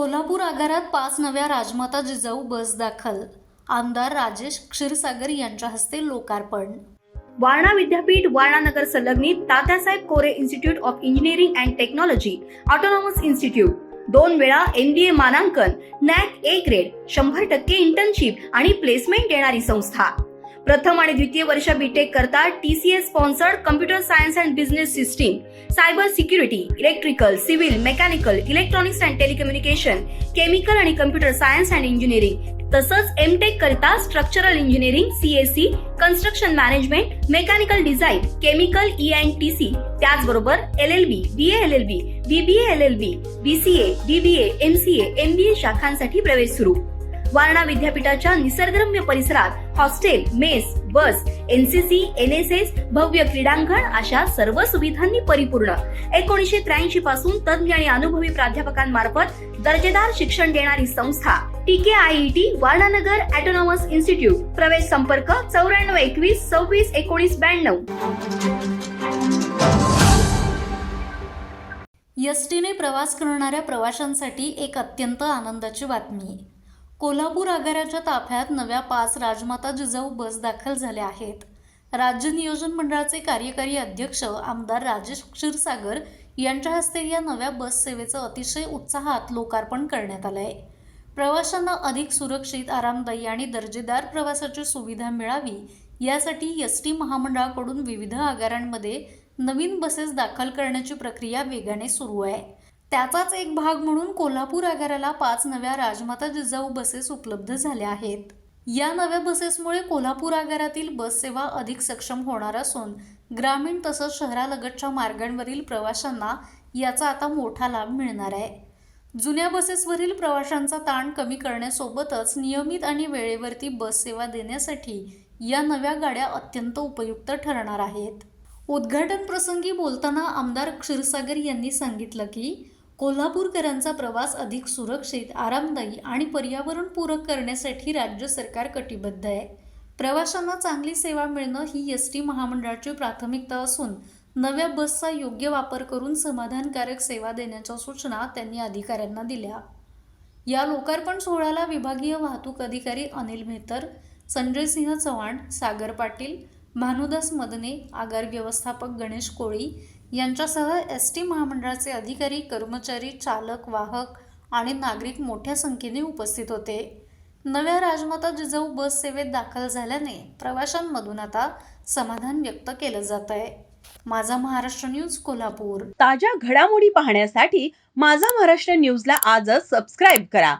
कोल्हापूर आगारात 5 नव्या राजमाता जिजाऊ बस दाखल. आमदार राजेश क्षीरसागर यांच्या हस्ते लोकार्पण. वारणा विद्यापीठ वारणा नगर संलग्नित Tatyasaheb Kore institute of engineering and technology autonomous institute. 2 वेळा MBA मानांकन, NAC A ग्रेड, 100% इंटर्नशिप आणि प्लेसमेंट देणारी संस्था. प्रथम आणि द्वितीय वर्ष बीटेक करता TCS sponsored computer science and business system, cyber security, electrical, civil, mechanical, electronics and telecommunication, chemical आणि कम्प्युटर सायन्स अँड इंजिनिअरिंग, तसंच MTech करता structural engineering, CSE, construction management, mechanical design, chemical E&TC, त्याचबरोबर LLB, BA LLB, BBA LLB, BCA, DBA, MCA, MBA शाखांसाठी प्रवेश सुरू. वारणा विद्यापीठाच्या निसर्गरम्य परिसरात hostel, mess, बस, NCC, NSS, भव्य क्रीडांगण अशा सर्व सुविधांनी परिपूर्ण. 1983 पासून तज्ञ आणि अनुभवी प्राध्यापकांमार्फत दर्जेदार शिक्षण देणारी संस्था. TKIET Warananagar autonomous institute. प्रवेश संपर्क 94 21 26 19 92. एसटीने प्रवास करणाऱ्या प्रवाशांसाठी एक अत्यंत आनंदाची बातमी. कोल्हापूर आगाराच्या ताफ्यात नव्या 5 राजमाता जिजाऊ बस दाखल झाल्या आहेत. राज्य नियोजन मंडळाचे कार्यकारी अध्यक्ष आमदार राजेश क्षीरसागर यांच्या हस्ते या नव्या बस सेवेचं अतिशय उत्साहात लोकार्पण करण्यात आलंय. प्रवाशांना अधिक सुरक्षित, आरामदायी आणि दर्जेदार प्रवासाची सुविधा मिळावी यासाठी एसटी महामंडळाकडून विविध आगारांमध्ये नवीन बसेस दाखल करण्याची प्रक्रिया वेगाने सुरू आहे. त्याचाच एक भाग म्हणून कोल्हापूर आगाराला 5 नव्या राजमाता जिजाऊ बसेस उपलब्ध झाल्या आहेत. या नव्या बसेसमुळे कोल्हापूर आगारातील बस सेवा अधिक सक्षम होणार असून ग्रामीण तसंच शहरालगतच्या मार्गांवरील प्रवाशांना याचा आता मोठा लाभ मिळणार आहे. जुन्या बसेसवरील प्रवाशांचा ताण कमी करण्यासोबतच नियमित आणि वेळेवरती बस सेवा देण्यासाठी या नव्या गाड्या अत्यंत उपयुक्त ठरणार आहेत. उद्घाटन प्रसंगी बोलताना आमदार क्षीरसागर यांनी सांगितलं की कोल्हापूरकरांचा प्रवास अधिक सुरक्षित, आरामदायी आणि पर्यावरणपूरक करण्यासाठी राज्य सरकार कटिबद्ध आहे. प्रवाशांना चांगली सेवा मिळणं ही एसटी महामंडळाची प्राथमिकता असून नव्या बसचा योग्य वापर करून समाधानकारक सेवा देण्याच्या सूचना त्यांनी अधिकाऱ्यांना दिल्या. या लोकार्पण सोहळ्याला विभागीय वाहतूक अधिकारी अनिल मेहतर, संजय सिंह चव्हाण, सागर पाटील, भानुदास मदने, आगार व्यवस्थापक गणेश कोळी यांच्यासह एसटी महामंडळाचे अधिकारी, कर्मचारी, चालक, वाहक आणि नागरिक मोठ्या संख्येने उपस्थित होते. नव्या राजमाता जिजाऊ बस सेवेत दाखल झाल्याने प्रवाशांमधून आता समाधान व्यक्त केलं जात आहे. माझा महाराष्ट्र न्यूज कोल्हापूर. ताज्या घडामोडी पाहण्यासाठी माझा महाराष्ट्र न्यूजला आजच सबस्क्राईब करा.